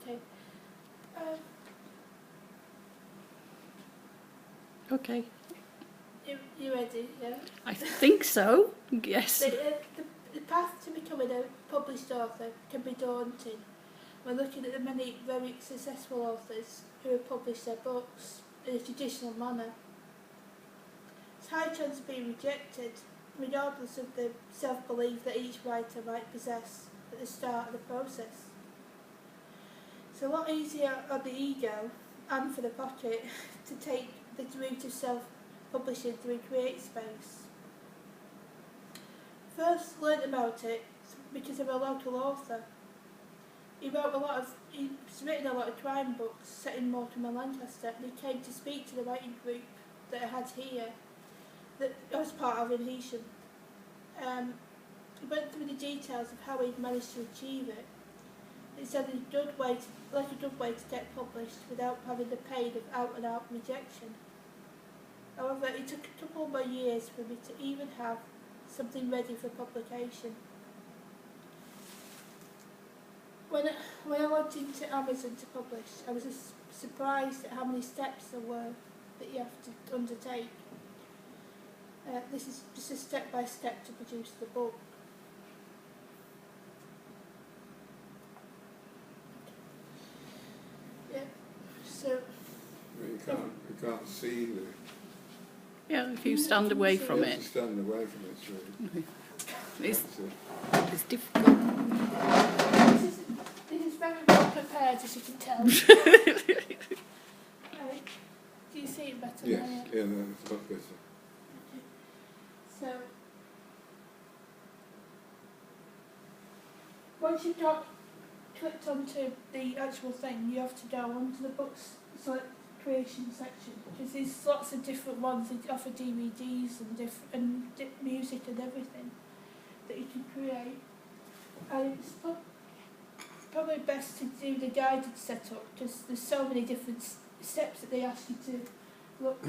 Okay. Okay. You ready? Yeah. I think so. Yes. The path to becoming a published author can be daunting. We're looking at the many very successful authors who have published their books in a traditional manner. It's high chance of being rejected, regardless of the self-belief that each writer might possess at the start of the process. It's a lot easier on the ego and for the pocket to take the route of self-publishing through CreateSpace. First learned about it because of a local author. He's written a lot of crime books set in Mortimer, Lancaster, and he came to speak to the writing group that I had here, that I was part of in Heysham. He went through the details of how he'd managed to achieve it. It said a good way to get published without having the pain of out-and-out rejection. However, it took a couple more years for me to even have something ready for publication. When I logged into Amazon to publish, I was surprised at how many steps there were that you have to undertake. This is just a step-by-step to produce the book. Yeah, so... You can't see the... Yeah, if you stand away from it. Stand away from it, It's difficult. This is very well prepared, as you can tell. Do you see it better now? Yes, yeah, no, it's much better. Okay. So, once you've clicked onto the actual thing, you have to go onto the book's creation section, because there's lots of different ones that offer DVDs and music and everything that you can create. And it's probably best to do the guided setup, because there's so many different steps that they ask you to look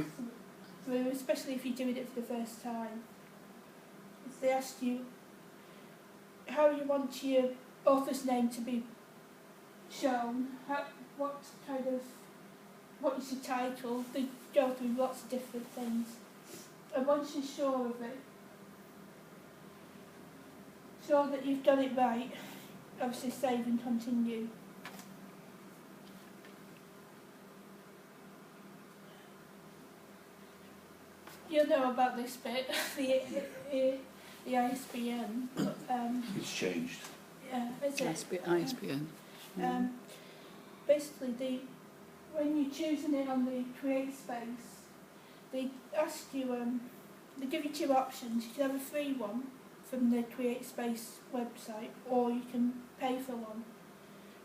through, especially if you're doing it for the first time. If they ask you how you want your author's name to be shown, what is your title, they go through lots of different things. And once you're sure of it, sure that you've done it right, obviously save and continue. You'll know about this bit, the ISBN. It's changed. Yeah, is it? ISBN. Basically, when you're choosing it on the CreateSpace, they ask you, they give you two options. You can have a free one from the CreateSpace website, or you can pay for one,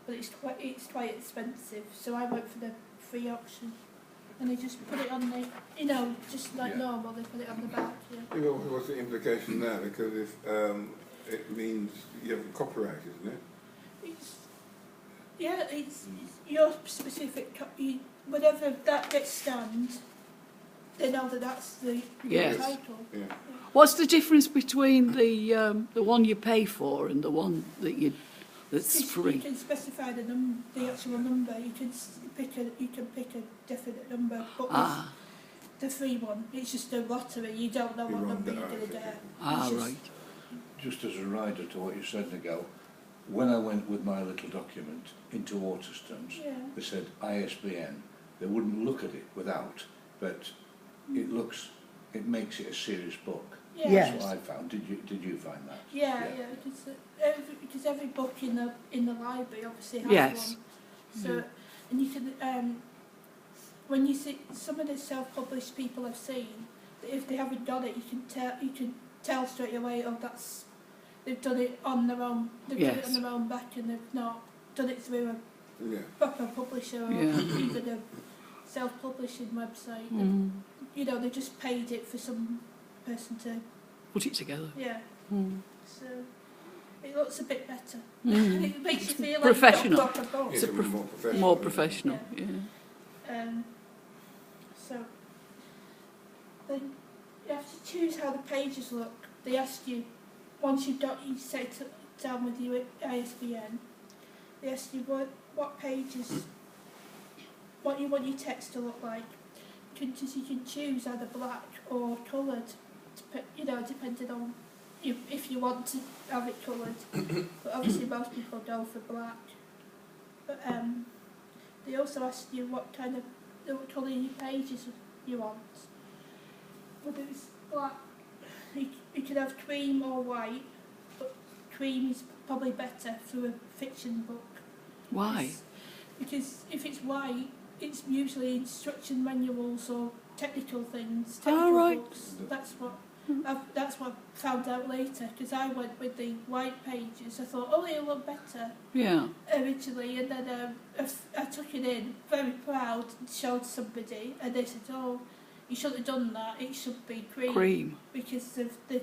but it's quite expensive. So I went for the free option, and they just put it on the, just like normal. They put it on the back. Yeah. What's the implication there? Because if it means you have copyright, isn't it? It's your specific whatever that gets scanned, they know that that's the title. Yeah. What's the difference between the one you pay for and the one that's free? You can specify the actual number. You can pick a definite number, but with the free one, it's just a lottery. You don't know what number you're going to get. Right. Just as a rider to what you said, Nigel, when I went with my little document into Waterstones, they said ISBN. They wouldn't look at it without, but it makes it a serious book. Yeah. That's what I found. Did you find that? Yeah. Because every book in the library obviously has one. So, and you can when you see some of the self-published people I've seen, that if they haven't done it, you can tell straight away. Oh, they've done it on their own. They've done it on their own back, and they've not done it through a proper publisher or even a self-publishing website. They just paid it for some person to put it together. Yeah. So it looks a bit better. It makes you feel professional. Like you've got a book. It's more professional. Yeah. So then you have to choose how the pages look. They ask you, once you set it down with your ISBN, they ask you what pages, what you want your text to look like. You can choose either black or coloured, depending on if you want to have it coloured. But obviously most people go for black. But they also ask you what colour your pages you want. Whether it's black, you can have cream or white, but cream is probably better for a fiction book. Why? Because if it's white, it's usually instruction manuals or technical things, Oh, technical right. books. That's what I found out later, because I went with the white pages. I thought, oh, it'll look better Yeah. originally, and then I took it in, very proud, and showed somebody, and they said, oh, you shouldn't have done that, it should be cream. Because of the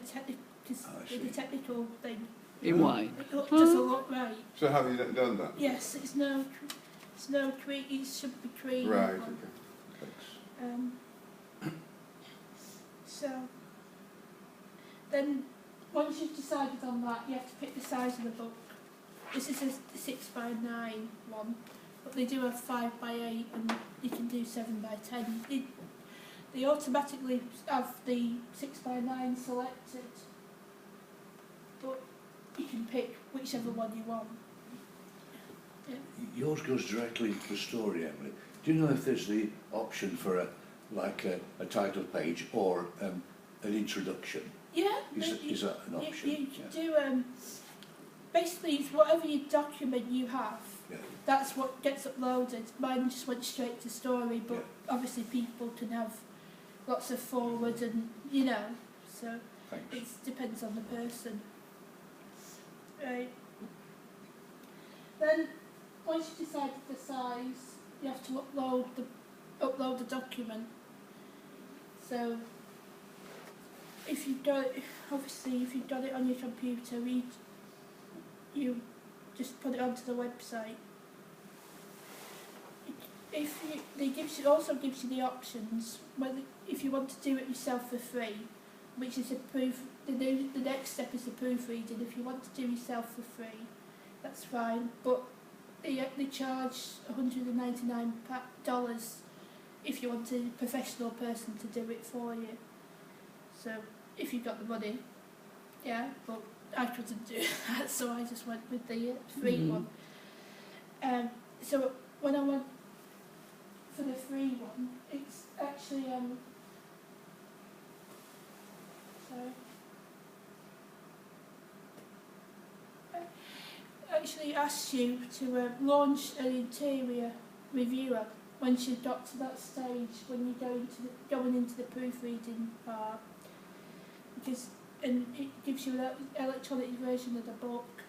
technical thing. In white. It doesn't look right. So have you done that? Yes, it's no cream, it should be cream. Right, okay. Thanks. So, then once you've decided on that, you have to pick the size of the book. This is a 6x9 one, but they do have 5x8 and you can do 7x10. They automatically have the 6x9 selected, but you can pick whichever one you want. Yeah. Yours goes directly to the story, Emily. Do you know if there's the option for a title page or an introduction? Yeah. Is that an option? You can do, basically it's whatever your document you have, Yeah. that's what gets uploaded. Mine just went straight to story, but Yeah. obviously people can have lots of forward and, so Thanks. it depends on the person. Right. Then, once you decided the size, you have to upload the document. So, if you've got it on your computer, you just put it onto the website. Also gives you the options whether if you want to do it yourself for free, which is the next step is the proofreading. If you want to do yourself for free, that's fine. But they charge $199 if you want a professional person to do it for you. So if you've got the money, yeah. But I couldn't do that, so I just went with the free one. So when I went for the free one, it's actually actually asks you to launch an interior reviewer once you've got to that stage when you're going into the proofreading part, and it gives you an electronic version of the book.